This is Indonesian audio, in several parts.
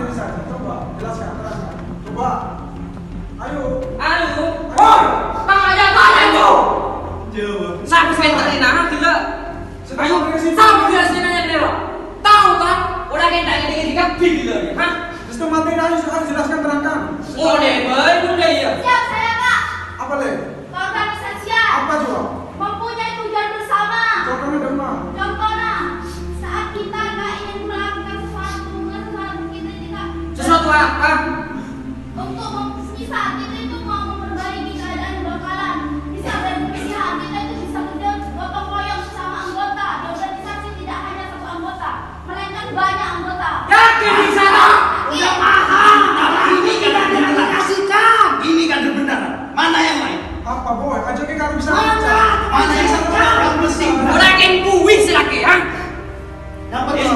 materi saja? Coba jelaskan, terangkan. Coba. Ayo. Oh, tanya tuh. Jawab. Sampai saya terina tidak. Ayo, sampai jelasin aja dulu. Tahu kan? Udah kita ini gila ya, hah? Sistem materi harus jelaskan, terangkan. Oh, baik udah ya. Siap saya Kak. Apa le? Keorganisasian. Apa coba? Mempunyai tujuan bersama. Contohnya dari mana? Contohnya, saat kita nggak ingin melakukan sesuatu, kita tidak. Sesuatu apa? Untuk misal kita itu mau memperbaiki keadaan bakalan, bisa berkebersihan, kita itu bisa gotong royong sama anggota. Di organisasi tidak hanya satu anggota, melainkan banyak anggota. Yakin di sana? Iya. Ini kan dikasihkan. Ini kan benar. Mana yang lain? Apa boy? Ajakin kalau bisa. Mana yang satu yang mesti? Udah kayak kuis lagi, hah? Yang Oke, betul.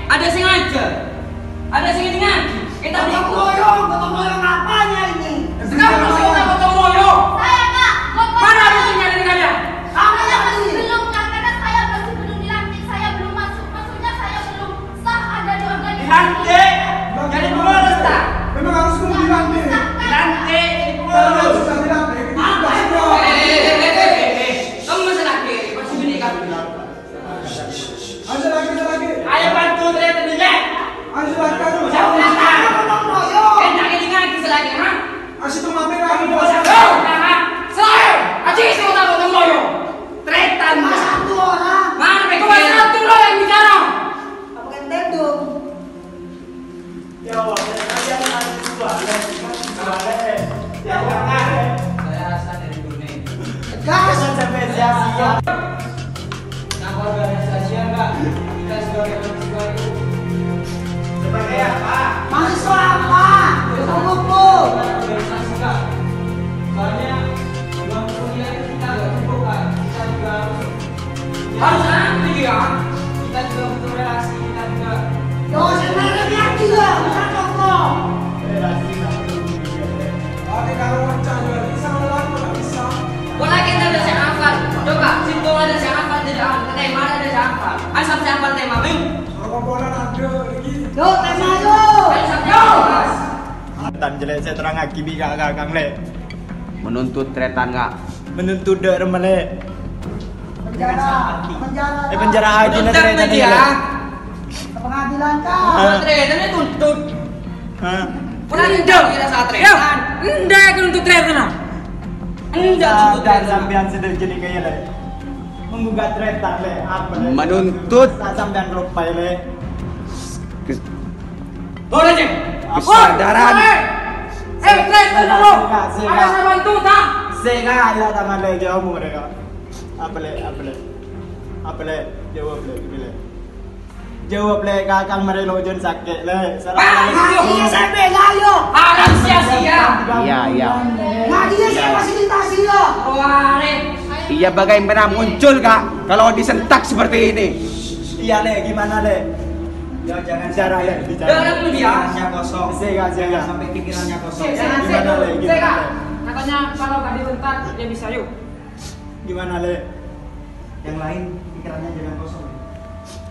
ada sing ngajar, ada sing ngaji. Kita Gotong royong apanya ini? sekarang kita gotong royong. Saya Kak, Mana buktinya dari kalian? saya masih belum, karena saya masih belum dilantik, saya belum masuk, maksudnya saya belum sah ada di organisasi. Dilantik. Jadi pengurus tak? Memang harus kamu dilantik. Dilantik. Kalau sudah dilantik, itu sudah semua. Kamu masih lagi, masih gini kan? Aja lagi. Ayo bantu ternyata dia. Aja lagi. Jauh datang. Kita ini ngaji selagi, ha? Asyik itu materi lagi bos. Saya, aji sih udah gotong royong. Tretan. Satu orang. Mana begitu satu lo yang bicara? Apa kan tendung? Jawab. Kalian harus dua. Saya asal dari Brunei. Gas. Siap. Nah, organisasi enggak? Kita sebagai mahasiswa itu sebagai apa? Mahasiswa apa? Buku. Organisasi enggak? Soalnya uang kuliah itu kita enggak cukup kan? Kita juga harus nanti ya. Kita juga butuh relasi, kita juga. Yo, sebenarnya dia juga. Bukan contoh. Oke, kalau wajar juga bisa lagi nggak bisa. Boleh kita ada yang hafal. Coba simpul ada yang hafal tidak ada tema ada yang hafal. Asal hafal tema, Bing. Kalau komponen ada lagi. Yo, tema yo. Tan jelek saya terang lagi biga Kang Le. Menuntut tretan nggak? Menuntut dek remele. Penjara. Penjara aja na Tuntut tretan dia. ini. Pengadilan kah? Tretan itu tuntut. Hah? Pernah tidak kita saat tretan? Enggak, aku tuntut tretan. Enggak tuntut Dan tretan. sampean sedih jadi kayak le. Menggugat tretan le. Apa le? Menuntut Tak sampean rupai le. Boleh cek. Kesadaran. Tretan dulu. Ada saya bantu tak? Sega ada tangan le jawab mereka. Apa le? Apa le? Jawab le. Gini le. Jawab le kakang mereka jon sakit le. Ngajinya saya bela yo. Harap sia-sia. Iya. Ngajinya saya fasilitasi yo. Waret. Iya bagaimana muncul kak kalau disentak seperti ini? Iya le, gimana le? Ya jangan bicara le, bicara. Dalam dia. Kosong. Sega. Sampai pikirannya kosong. Jangan Gimana, Le? Gimana, Sega. Le? Katanya kalau nggak dibentak dia bisa yuk. Gimana le? Yang lain pikirannya jangan kosong.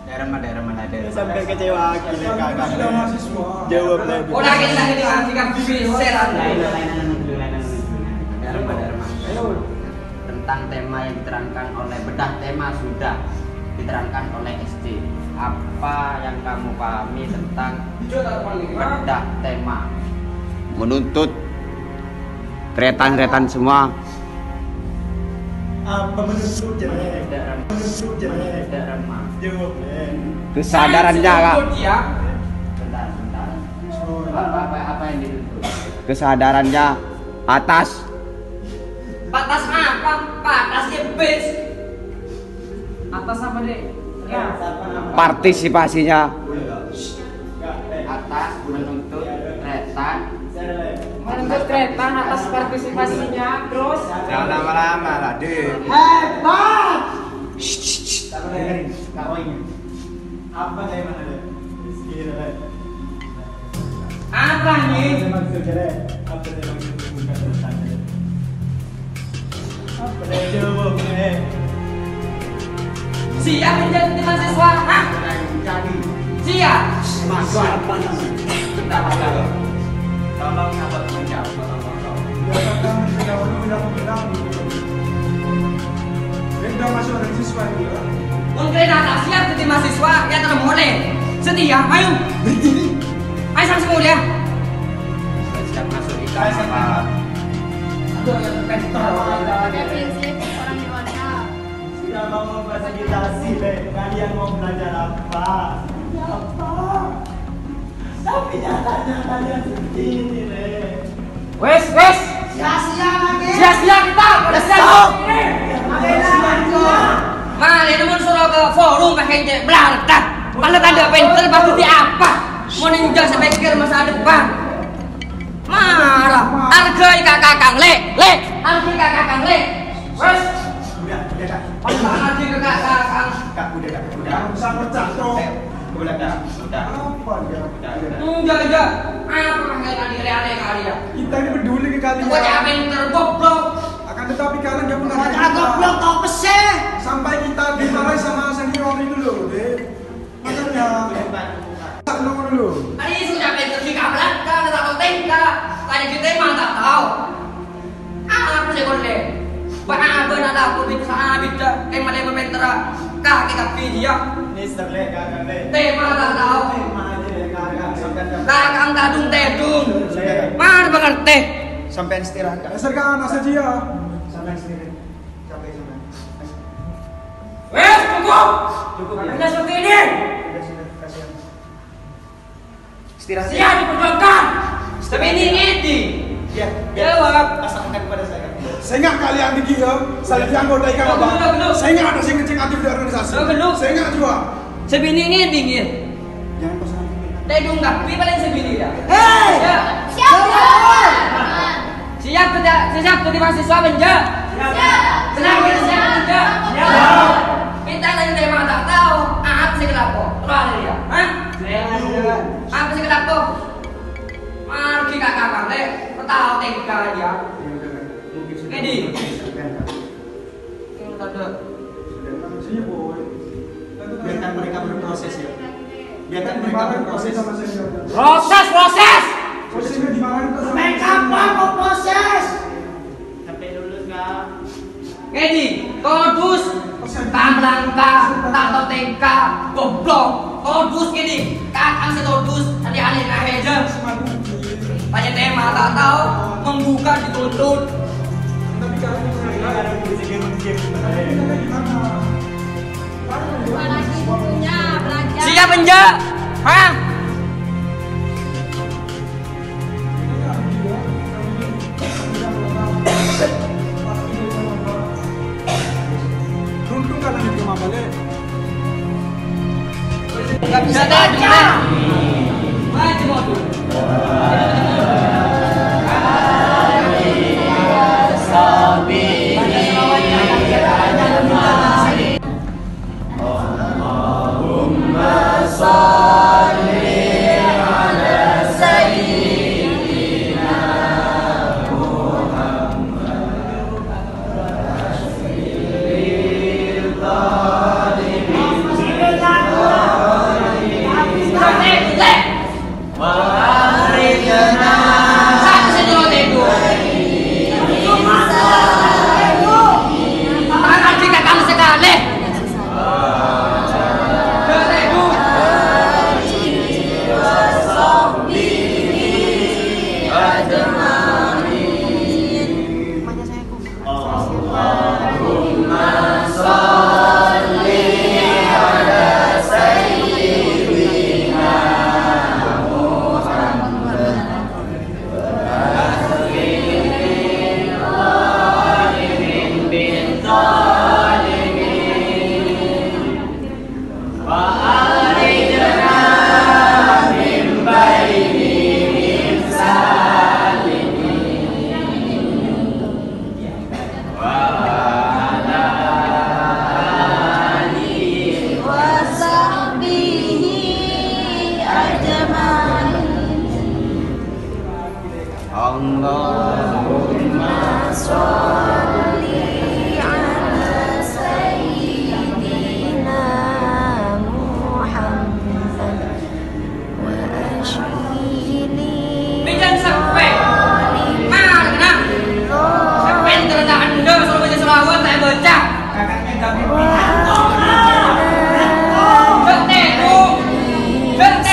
Daerah mana? Sampai kecewa gile kakak. Sudah mahasiswa. Jawab le. Udah kita dengan biseran. Tentang tema yang diterangkan oleh bedah tema sudah diterangkan oleh SD. Apa yang kamu pahami tentang bedah tema? Menuntut tretan semua. Apa menuntut jelek? Menuntut jelek. Jawab le. Kesadarannya kak. Ya. Bentar. Apa yang dituntut? Kesadarannya atas. Batas apa? Batasnya bes. Atas apa deh? Ya. Partisipasinya. Atas menuntut tretan. Menuntut kereta atas partisipasinya terus. Jangan lama-lama lah deh. Hebat. Apa dengerin? Karoinya. Apa le mana le? Gila le. Apa nih? Maksud jelek. Apa le maksud bukan tretan le? Apa le jawab le? Siap menjadi mahasiswa? Hah? Siap. Mahasiswa apa namanya? berdiri ya, ayo. Berdiri. Ayo sama semua ya. Siap masuk ikan apa? Aduh, yang penter. Ada prinsip orang dewasa. Sudah mau memfasilitasi, Le. Kalian mau belajar apa? Apa? Tapi nyatanya kalian seperti ini, Le. Wes. Sia-sia lagi. Sia-sia kita pada siang ini. Mana ini mau suruh ke forum pakai cek belakang. Kalau tanda pinter pasti di apa? Mau ninja sepikir masa depan. Marah. Hargai kakak Le. Hargai kakak Le. Wes. Udah, Kak. Hargai kakak. Kak, udah, Kak. Udah. Jangan usah pecah, Cok. Udah, Kak. Udah. Apa dia? Enggak. Apa kayak tadi aneh kali ya? Kita ini peduli ke kalian. Gua cak pinter goblok. Akan tetapi kalian gak pernah Ada kita. goblok tau peseh. Sampai kita dimarahi sama senior itu loh, Dek. Makanya tak dulu. Ani sudah pinter di kabel kan tak tingka. Tanya kita mah tak tahu. Apa sih kau deh? Apa ada aku bisa abida emang pinter kah kita video. Mister Le, Kakak Le. Tema tak tahu. Terima aja ya, Kakak. Kakang tadung tedung. Mana mengerti? Sampai istirahat, Kak. Dasar kan asal dia. Sampai istirahat. Capek sampai. Wes cukup. Cukup ya. Hanya seperti ini. Sudah, kasihan. Istirahat. Siap diperjuangkan. Tapi ini. Ya, Jawab. Asalkan kepada saya. Saya nggak kalian tinggi ya. Saya di anggota ikan apa? Gendut. Saya nggak ada yang ngecek aktif di organisasi. Gendut. Saya nggak juga. Sebini ini dingin. Jangan pasangan. Tedung tapi paling sebini ya. Hei. Ya. Siap. Siap tuh di mahasiswa benja. Senang kita siap benja. Minta lagi dari mana tak tahu. Apa sih kenapa? Terus dia. Hah? Apa sih kenapa? Margi kakak deh. Tahu tingkah dia. Ini. Yang tanda. Sini boy. Biarkan mereka berproses ya. Biarkan mereka berproses. sama senior. Proses. Posisinya dimarahin tuh sama Sampai senior. kapan mau proses? Sampai lulus, Kak. Ini. Kodus. Kamlangka. Tato tingkah. Goblok. Kodus gini. Kakang setodus. Tadi alih aja. Tanya tema tak tahu. Membuka dituntut. Tapi kalian Ada musik-musik. gimana? Apalagi bukunya belajar. Siap benja. Hah? Runtuh kalian di rumah balik. Gak bisa baca. Baca modul. Satu sendiri itu. Tangan jika kamu sekali. Allahumma sholli ala sayyidina Muhammad wa ashili Bijan sampai. Mana? Sampai terletak Anda suruh baca selawat saya baca. Kakaknya gak Jangan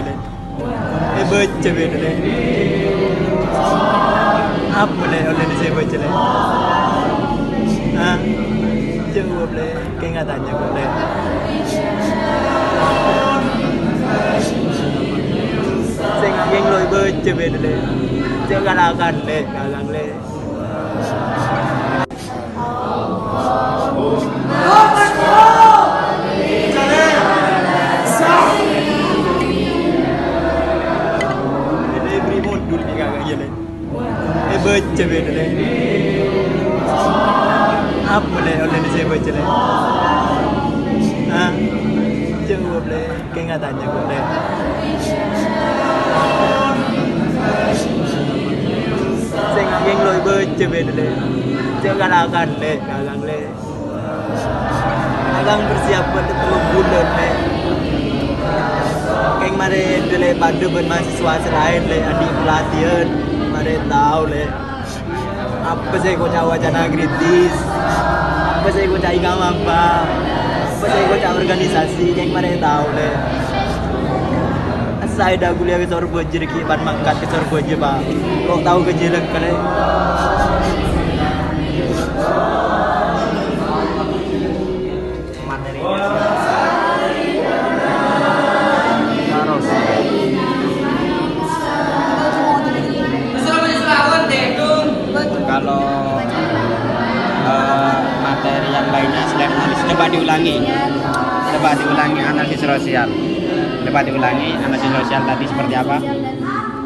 le. Baca beda le. Apa le oleh saya baca le? Jawab le. Kayak nggak tanya kok le. Saya yang loi baca beda le. Jangan akan le, gagang le. Baca beda le. Apa le oleh saya baca le? Jawab le. Kayak nggak tanya kok le. Saya yang loi baca beda le. Jangan akan le, gagang le. Agang persiapan 10 bulan le. Kayak kemarin le pada mahasiswa selain le adik pelatihan. Mari tahu le. Apa saya kau cak wacana kritis? Apa saya kau cak ikam apa? Apa saya kau cak organisasi? Yang mari tahu le. Saya dah kuliah ke Sorbo jeriki pan mangkat ke Sorbo je pak. Kau tahu kejelek kali. Kalau materi yang lainnya selain analisis coba diulangi analisis sosial. Coba diulangi analisis sosial tadi seperti apa?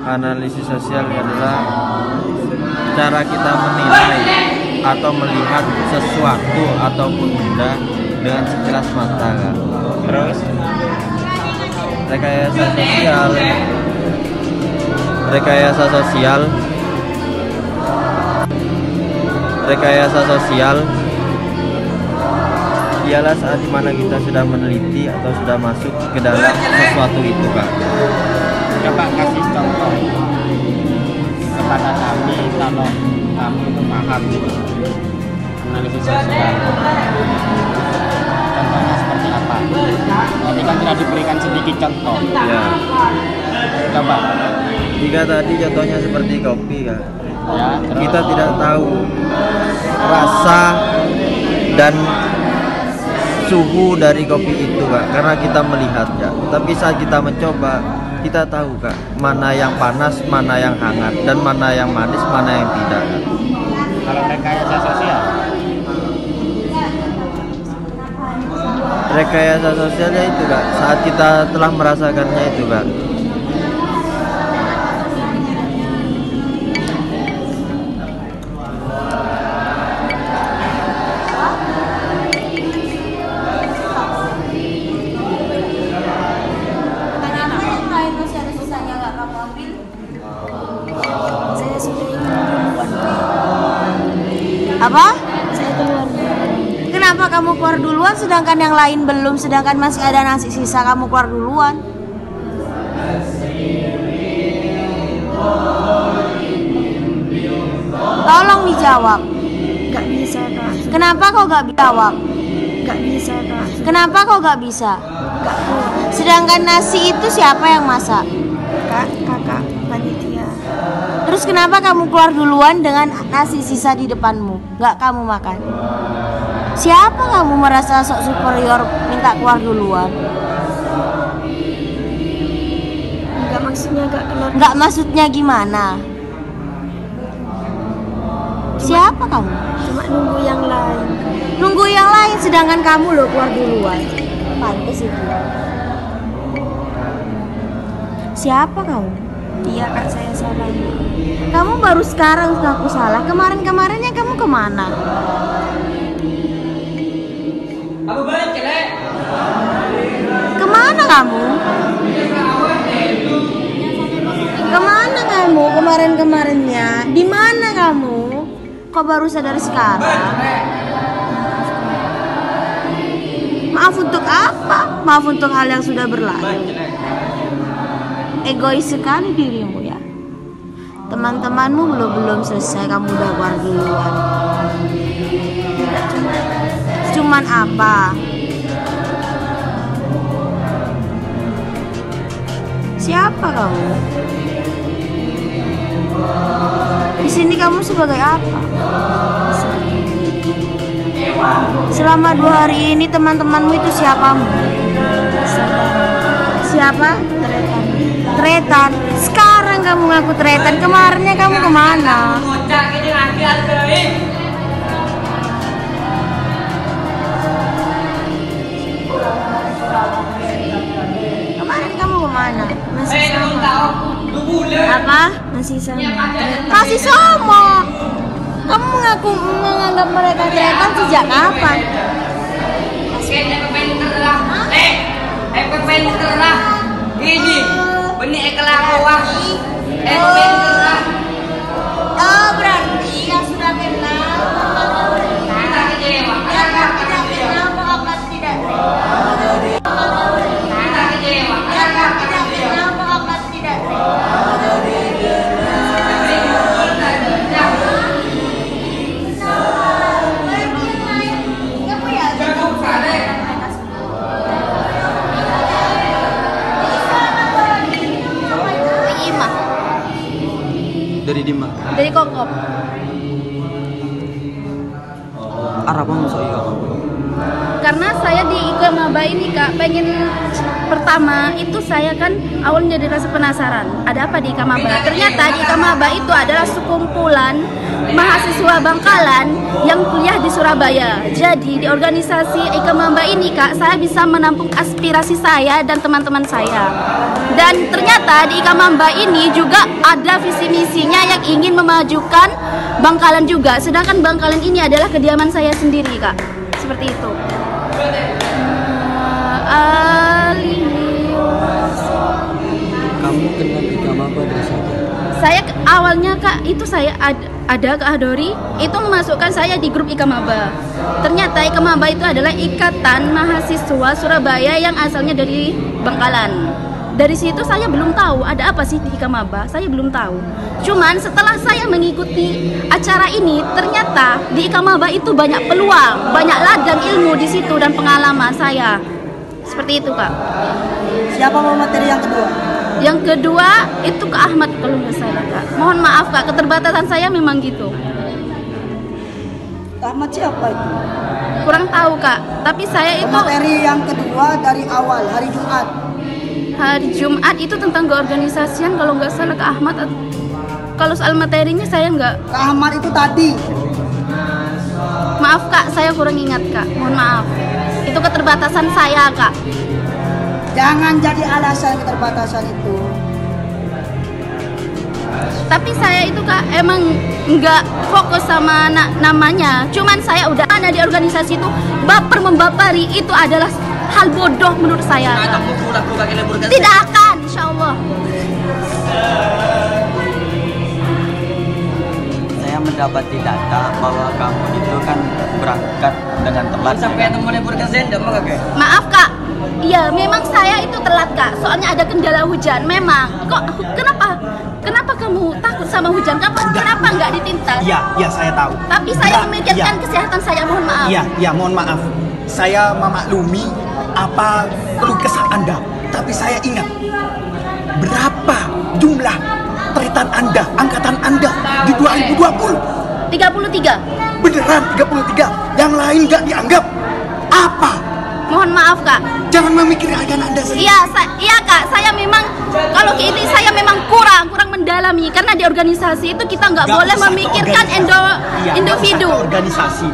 Analisis sosial adalah cara kita menilai atau melihat sesuatu ataupun benda dengan sekilas mata kan? Terus rekayasa sosial ialah saat dimana kita sudah meneliti atau sudah masuk ke dalam sesuatu itu Kak. Coba kasih contoh kepada kami kalau kamu itu paham analisis sosial. Contohnya seperti apa? Tadi kan tidak diberikan sedikit contoh. Ya. Coba. Jika tadi contohnya seperti kopi Kak. Ya, terus. Kita tidak tahu rasa dan suhu dari kopi itu Kak, karena kita melihat ya. Tapi saat kita mencoba, kita tahu Kak, mana yang panas, mana yang hangat, dan mana yang manis, mana yang tidak Kak. Kalau rekayasa sosial, rekayasa sosialnya itu Kak, saat kita telah merasakannya itu Kak. Apa? Kenapa kamu keluar duluan sedangkan yang lain belum, sedangkan masih ada nasi sisa, kamu keluar duluan? Tolong dijawab. Gak bisa Kak. Kenapa kau gak jawab? Gak bisa Kak. Kenapa kau gak bisa? Gak kuat. Sedangkan nasi itu siapa yang masak? Kakak panitia. Terus kenapa kamu keluar duluan dengan nasi sisa di depanmu? Gak kamu makan? Siapa kamu merasa sok superior minta keluar duluan? Enggak maksudnya gak keluar. Gak maksudnya gimana? Siapa kamu? Cuma nunggu yang lain. Nunggu yang lain sedangkan kamu loh keluar duluan. Pantes itu. Siapa kamu? Iya Kak, saya salah. Kamu baru sekarang ngaku salah. Kemarin-kemarinnya kamu kemana? Apa balik kelek? Kemana kamu? Kemana kamu kemarin-kemarinnya? Di mana kamu? Kok baru sadar sekarang? Maaf untuk apa? Maaf untuk hal yang sudah berlalu. Egois sekali dirimu ya. Teman-temanmu belum selesai, kamu udah keluar duluan. Cuman apa? Siapa kamu? Di sini kamu sebagai apa? Selama 2 hari ini teman-temanmu itu siapamu? Siapa? Tretan. Sekarang kamu ngaku tretan. Kemarinnya kamu kemana? Kemarin kamu kemana? Masih sama. Apa? Masih sama. Masih sama. Kamu menganggap mereka tretan sejak kapan? Ini benih kelakuan. Oh, berarti yang sudah kenal tidak kenal mau akan tidak Dari Dima. dari Kokop. Arab masuk iya. Karena saya di Ikamaba ini Kak, pengen pertama itu saya kan awalnya jadi rasa penasaran ada apa di Ikamaba. Ternyata di Ikamaba itu adalah sekumpulan mahasiswa Bangkalan yang kuliah di Surabaya. Jadi di organisasi Ikamaba ini Kak, saya bisa menampung aspirasi saya dan teman-teman saya. Dan ternyata di Ikamaba ini juga ada visi misinya yang ingin memajukan Bangkalan juga. Sedangkan Bangkalan ini adalah kediaman saya sendiri Kak. Seperti itu. Kamu kenal Ikamaba dari siapa? Saya awalnya Kak, itu saya ada Kak Hadori itu memasukkan saya di grup Ikamaba. Ternyata Ikamaba itu adalah Ikatan Mahasiswa Surabaya yang asalnya dari Bangkalan. Dari situ saya belum tahu ada apa sih di Ikamaba, saya belum tahu. Cuman setelah saya mengikuti acara ini, ternyata di Ikamaba itu banyak peluang, banyak ladang ilmu di situ dan pengalaman saya. Seperti itu Kak. Siapa mau materi yang kedua? Yang kedua itu Kak Ahmad kalau nggak salah Kak. Mohon maaf Kak, keterbatasan saya memang gitu. Ahmad siapa itu? Kurang tahu Kak, tapi saya itu Materi yang kedua dari awal, hari Jumat. hari Jumat itu tentang keorganisasian kalau nggak salah Kak Ahmad. Kalau soal materinya saya nggak. Kak Ahmad itu tadi. Maaf Kak, saya kurang ingat Kak. Mohon maaf. Itu keterbatasan saya Kak. Jangan jadi alasan keterbatasan itu. Tapi saya itu Kak emang nggak fokus sama namanya. Cuman saya udah ada di organisasi itu, baper membapari itu adalah hal bodoh menurut saya. Tidak akan, insya Allah. Saya mendapati data bahwa kamu itu kan berangkat dengan telat. Sampai teman libur ke Zenda mah Kak. Maaf Kak, iya memang saya itu telat Kak. Soalnya ada kendala hujan. Memang. Kok kenapa kamu takut sama hujan? Kenapa nggak ditintas? Iya, saya tahu. Tapi saya memikirkan kesehatan saya. Mohon maaf. Iya, mohon maaf. Saya memaklumi apa keluh kesah Anda, tapi saya ingat berapa jumlah tretan Anda, angkatan Anda di 2020? 33. Beneran 33? Yang lain nggak dianggap? Apa? Mohon maaf Kak. Jangan memikirkan Anda sendiri. Iya Kak, saya memang kalau ini saya memang kurang mendalami karena di organisasi itu kita nggak boleh memikirkan individu. Organisasi.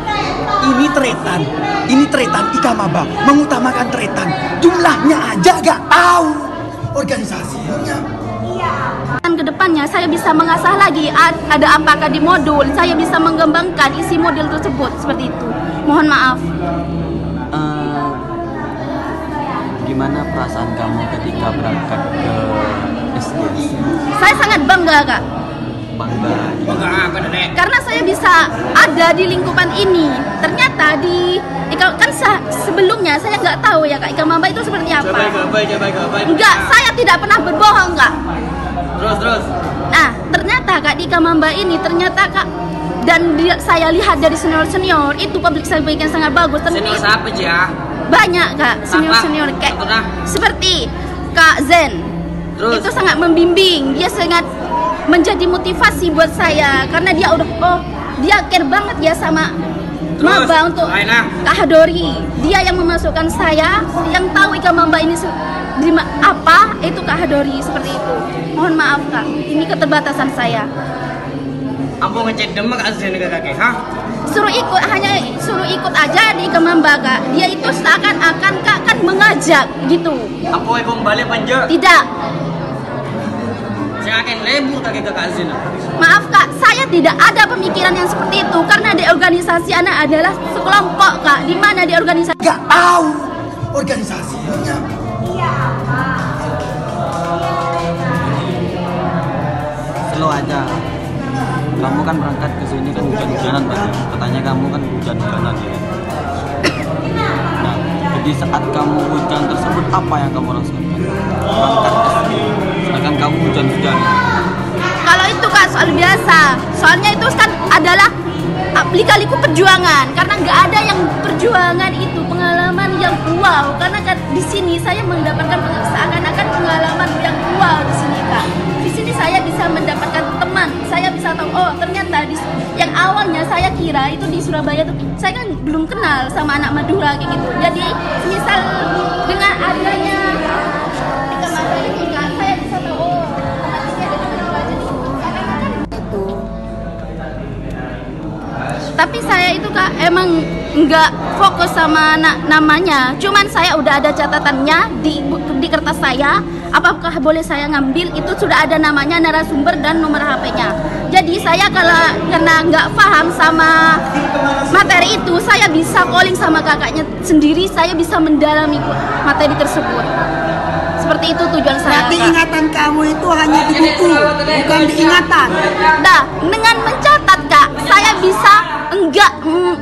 Ini tretan Ikamaba mengutamakan tretan. Jumlahnya aja gak tahu organisasinya. Dan kedepannya saya bisa mengasah lagi ada apakah di modul, saya bisa mengembangkan isi modul tersebut seperti itu. Mohon maaf. Gimana perasaan kamu ketika berangkat ke SGS? Saya sangat bangga Kak. Bangga apa Dek? Karena saya bisa ada di lingkupan ini. Ternyata kan sebelumnya saya nggak tahu ya Kak Ikamaba itu seperti apa. Enggak, saya tidak pernah berbohong Kak. Terus. Nah, ternyata Kak di Ikamaba ini ternyata Kak dan saya lihat dari senior itu public speaking yang sangat bagus. Senior siapa aja? Banyak Kak, senior kayak seperti Kak Zen. Terus? Itu sangat membimbing, dia sangat menjadi motivasi buat saya karena dia dia care banget ya sama maba untuk Kak Hadori. Dia yang memasukkan saya, yang tahu ikan mamba ini apa itu Kak Hadori, seperti itu. Mohon maaf Kak, ini keterbatasan saya. Ambo ngecek demak asli kakek, ha? Suruh ikut aja di Kemamba Kak. Dia itu seakan-akan Kak kan mengajak gitu. Ambo ibu balik panja? Tidak. Saya akan lebur kakek Azina. Maaf Kak, saya tidak ada pemikiran yang seperti itu karena di organisasi anak adalah sekelompok Kak. Di mana di organisasi? Gak tahu organisasinya. Slow aja. Kamu kan berangkat ke sini kan hujan-hujanan tadi. Katanya kamu kan hujan-hujanan ya. Nah, jadi saat kamu hujan tersebut apa yang kamu rasakan? Berangkat ke sini, sedangkan kamu hujan-hujan. Kalau itu Kak soal biasa. Soalnya itu kan adalah lika-liku perjuangan karena nggak ada yang perjuangan itu pengalaman yang wow, karena kan di sini saya mendapatkan seakan-akan pengalaman yang wow di sini Kak. Di sini saya bisa mendapatkan teman, saya bisa tahu ternyata yang awalnya saya kira itu di Surabaya tuh saya kan belum kenal sama anak Madura kayak gitu. Jadi misal dengan adanya Kemamba ini Kak, saya bisa tahu tempatnya ada di Madura jadi itu. Tapi saya itu Kak emang nggak fokus sama namanya, cuman saya udah ada catatannya di kertas saya. Apakah boleh saya ngambil? Itu sudah ada namanya, narasumber dan nomor HP-nya. Jadi saya kalau karena nggak paham sama materi itu, saya bisa calling sama kakaknya sendiri. Saya bisa mendalami materi tersebut. Seperti itu tujuan saya. Berarti ingatan kamu itu hanya di buku, bukan diingatan. Nah, dengan mencatat Kak, saya bisa enggak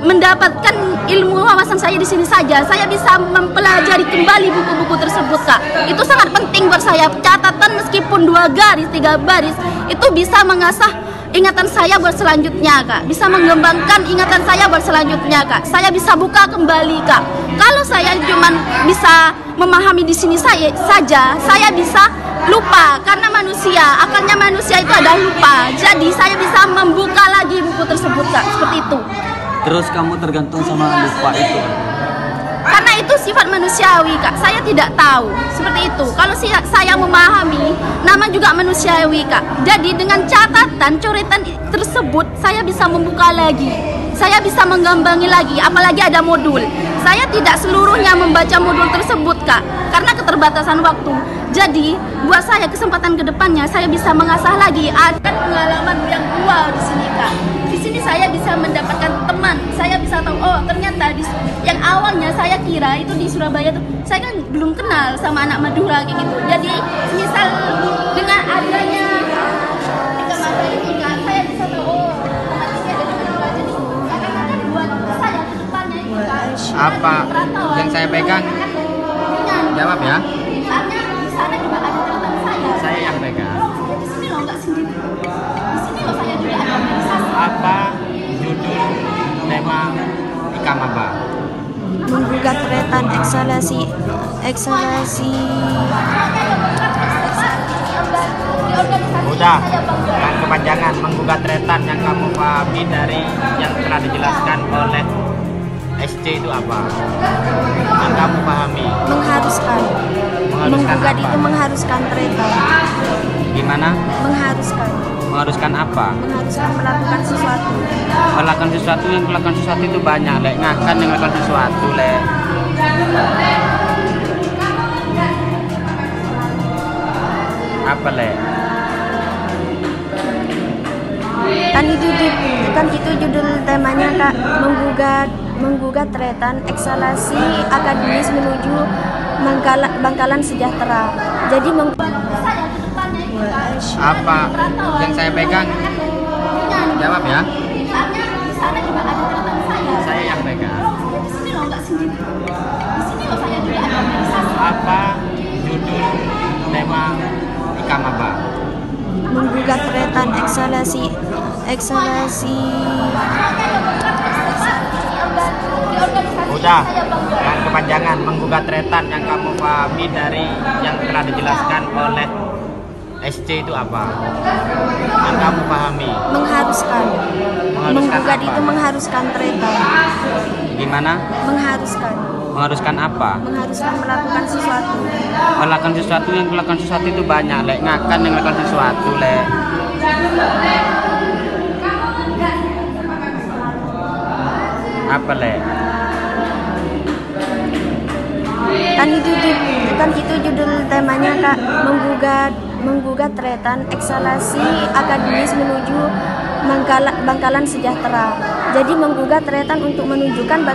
mendapatkan ilmu wawasan saya di sini saja. Saya bisa mempelajari kembali buku-buku tersebut Kak. Itu sangat penting buat saya. Catatan meskipun 2 garis, 3 baris, itu bisa mengasah ingatan saya buat selanjutnya Kak. Bisa mengembangkan ingatan saya buat selanjutnya Kak. Saya bisa buka kembali Kak. Kalau saya cuman bisa memahami di sini saja, saya bisa lupa karena manusia, akalnya manusia itu adalah lupa. Jadi saya bisa membuka lagi buku tersebut Kak, seperti itu. Terus kamu tergantung sama lupa itu? Karena itu sifat manusiawi Kak, saya tidak tahu seperti itu. Kalau saya memahami, nama juga manusiawi Kak. Jadi dengan catatan, coretan tersebut, saya bisa membuka lagi. Saya bisa menggambangi lagi, apalagi ada modul. Saya tidak seluruhnya membaca modul tersebut Kak, karena keterbatasan waktu. Jadi buat saya kesempatan kedepannya saya bisa mengasah lagi. Ada pengalaman yang wow di sini Kak. Di sini saya bisa mendapatkan teman. Saya bisa tahu ternyata yang awalnya saya kira itu di Surabaya tuh saya kan belum kenal sama anak Madura kayak gitu. Jadi misal dengan adanya Kemamba ini Kak, saya bisa tahu tempatnya ada di Madura. Jadi kadang-kadang buat saya kedepannya itu Kak. Apa yang saya pegang? Jawab ya. Misalnya di sana juga ada catatan saya. Saya yang pegang. Di sini loh nggak sendiri. Di sini loh saya juga ada organisasi. Apa judul tema Ikamaba? Menggugat tretan eksalasi Udah, jangan kepanjangan. Menggugat tretan yang kamu pahami dari yang telah dijelaskan oleh SC itu apa? Yang kamu pahami? mengharuskan menggugat apa? itu mengharuskan tretan. Gimana? Mengharuskan apa? mengharuskan melakukan sesuatu. Melakukan sesuatu itu banyak, lek ngakan yang melakukan sesuatu, lek. Apa, lek? Kan itu judul temanya Kak, menggugat tretan eksalasi akademis menuju Bangkalan Sejahtera. Jadi Apa yang saya pegang? Jawab ya. Misalnya di sana juga ada catatan saya. Saya yang pegang. Di sini loh nggak sendiri. Di sini loh saya juga ada organisasi. Apa judul tema Ikamaba? menggugat tretan eksalasi Udah, jangan kepanjangan. Menggugat tretan yang kamu pahami dari yang telah dijelaskan oleh SC itu apa? Yang kamu pahami? Mengharuskan. Menggugat apa? itu mengharuskan tretan. Gimana? Mengharuskan. Mengharuskan apa? Mengharuskan melakukan sesuatu. Melakukan sesuatu, yang melakukan sesuatu itu banyak, Lek. Ngakan yang melakukan sesuatu, Lek. Apa, Lek? Kan itu judul temanya, Kak. Menggugat tretan eksalasi akademis menuju Bangkalan sejahtera. Jadi menggugat tretan untuk menunjukkan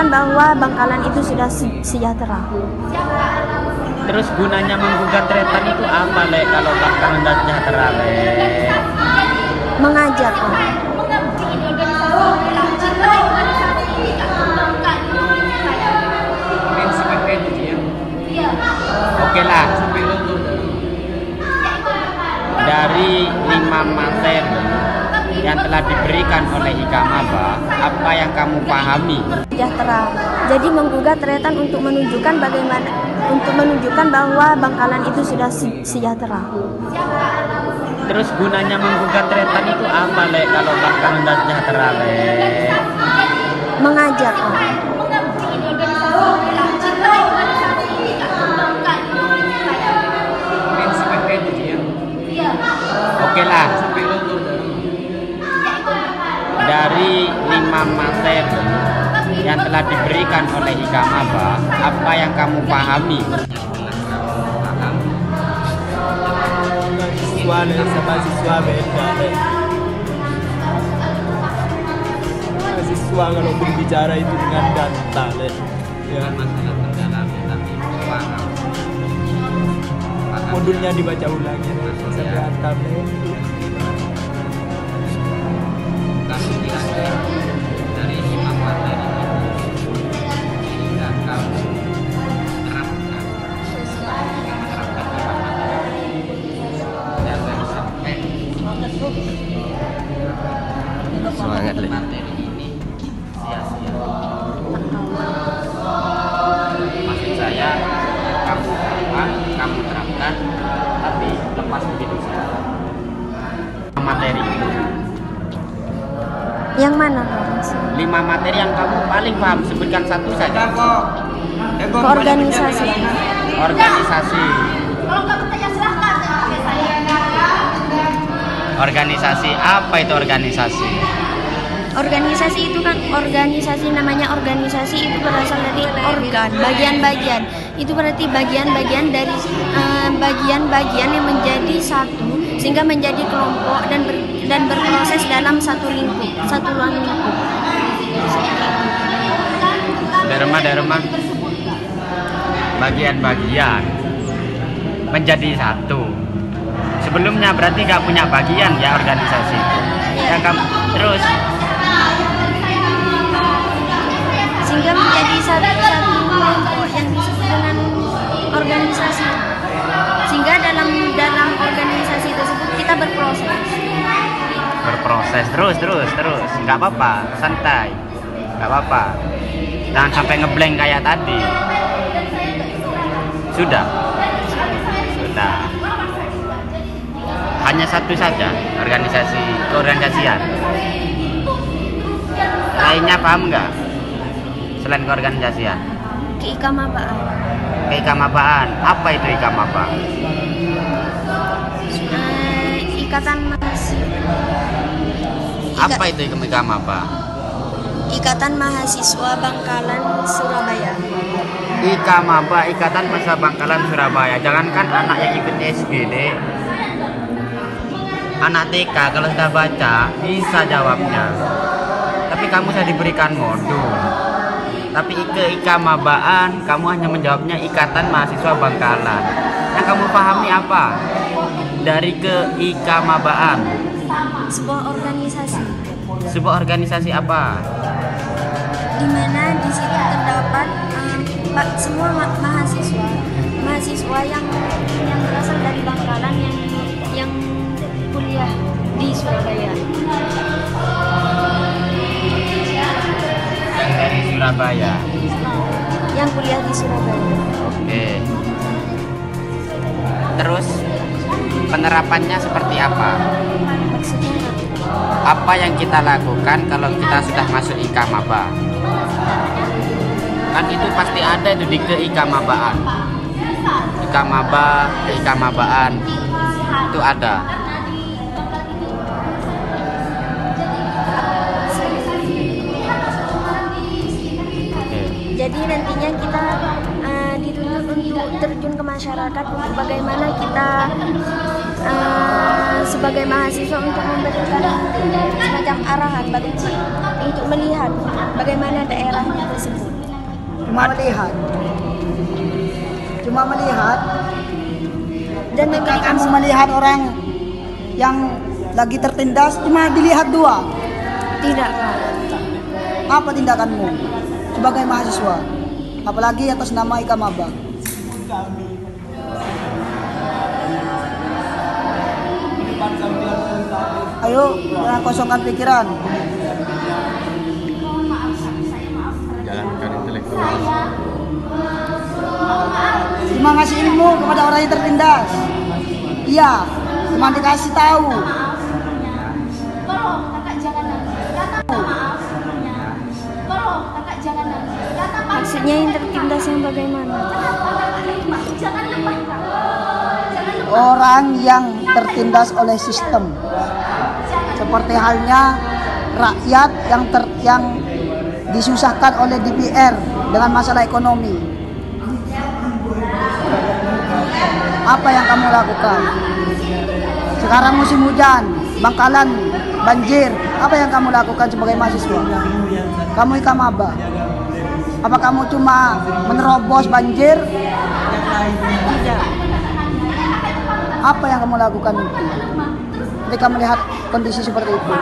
bahwa Bangkalan itu sudah sejahtera. Terus gunanya menggugat tretan itu apa, Lek? Kalau Bangkalan sudah sejahtera, Lek? Mengajar, Kak. Oke lah. Dari 5 materi yang telah diberikan oleh Ika Maba, apa yang kamu pahami? Sejahtera. Jadi menggugat tretan untuk menunjukkan bahwa Bangkalan itu sudah sejahtera. Terus gunanya menggugat tretan itu apa, Lek? Kalau Bangkalan sudah sejahtera, Lek? Mengajar, Kak. Oke lah. Dari 5 materi yang telah diberikan oleh Ika Maba, apa yang kamu pahami? Siswa sama siswa beda, Lek. Siswa kalau berbicara itu dengan data, Lek. Ya. Masalah mendalami tapi paham. Modulnya dibaca ulang ya, sampai hantam, Lek. Kami kira-kira dari 5 materi itu jika kamu menerapkan 5 materi, jangan sampai Semangat, Lek. materi ini sia-sia. Maksud saya, kamu terapkan, tapi lepas begitu saja. Materi itu. Yang mana, Kak? 5 materi yang kamu paling paham, sebutkan satu saja. Organisasi. Organisasi. Kalau nggak percaya silahkan. Organisasi, apa itu organisasi? Organisasi itu kan namanya organisasi itu berasal dari organ, bagian-bagian. Itu berarti bagian-bagian dari bagian-bagian yang menjadi satu sehingga menjadi kelompok dan berproses dalam satu ruang lingkup. Derma bagian-bagian menjadi satu. Sebelumnya berarti nggak punya bagian ya organisasi. Ya kamu terus sehingga menjadi satu kelompok yang disebut dengan organisasi. Sehingga dalam organisasi tersebut kita berproses terus nggak apa-apa, santai, nggak apa-apa, jangan sampai ngeblank kayak tadi. Sudah hanya satu saja keorganisasian. Lainnya paham nggak selain keorganisasian? Keikamabaan, apa itu ikamaba? Ikatan mahasiswa. Apa itu ikamaba? Ikatan Mahasiswa Bangkalan Surabaya. Ikamaba, Ikatan Mahasiswa Bangkalan Surabaya. Jangankan anak yang ikut SD, anak TK kalau sudah baca bisa jawabnya. Tapi kamu sudah diberikan modul. Tapi keikamabaan kamu hanya menjawabnya Ikatan Mahasiswa Bangkalan. Yang kamu pahami apa dari keikamabaan? Sebuah organisasi apa? Di mana di situ terdapat semua mahasiswa yang berasal dari Bangkalan yang kuliah di Surabaya. Yang dari Surabaya. Yang kuliah di Surabaya. Oke. Terus penerapannya seperti apa? Maksudnya Apa yang kita lakukan kalau kita sudah masuk ikamaba? Kan itu pasti ada itu di keikamabaan. Keikamabaan itu ada. jadi nantinya kita dituntut untuk terjun ke masyarakat untuk bagaimana kita sebagai mahasiswa untuk memberikan semacam arahan untuk melihat bagaimana daerahnya tersebut. Cuma melihat Dan ketika memberikan kamu melihat orang yang lagi tertindas cuma dilihat dua. tidak, Kak. Apa tindakanmu sebagai mahasiswa? Apalagi atas nama ikamaba. Ayo, jangan kosongkan pikiran. Jalankan intelektual. Cuma ngasih ilmu kepada orang yang tertindas. Iya, cuma dikasih tahu. Tolong kakak jangan nangis. Kata maaf. Tolong kakak jangan nangis. Kata maaf. Maksudnya yang tertindas yang bagaimana? Jangan lemah, Kak. Jangan lemah. Orang yang tertindas oleh sistem. Seperti halnya rakyat yang disusahkan oleh DPR dengan masalah ekonomi. Apa yang kamu lakukan? Sekarang musim hujan, Bangkalan banjir. Apa yang kamu lakukan sebagai mahasiswa? Kamu ikamaba. Apa kamu cuma menerobos banjir? Tidak. Apa yang kamu lakukan itu? Ketika melihat kondisi seperti itu.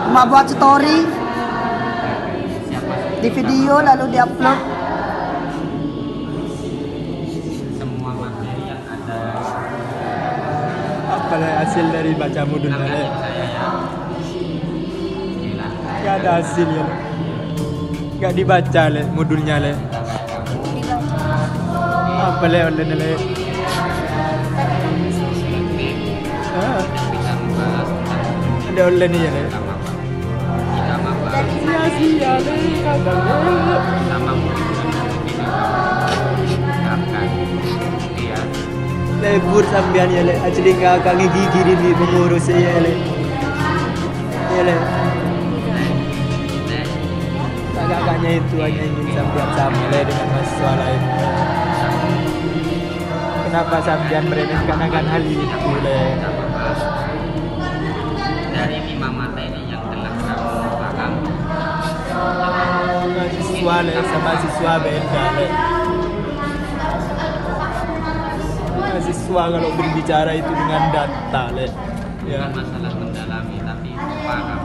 Cuma buat story di video lalu diupload. Semua materi yang ada. Apalah hasil dari baca modulnya le? Gak ada hasilnya. Gak dibaca le modulnya le. Apa le online le? Ada online ya le. Sia-sia le katanya. Lebur sambian ya le. Asli kakak gigi di pengurus ya le. Ya le. Kakaknya itu hanya ingin sambian sama le dengan mahasiswa lain. Kenapa sambian meremehkan akan hal itu le? Dari 5 materi yang telah kamu paham, Mahasiswa le sama siswa beda le. Mahasiswa kalau berbicara itu dengan data le. bukan masalah mendalami tapi paham.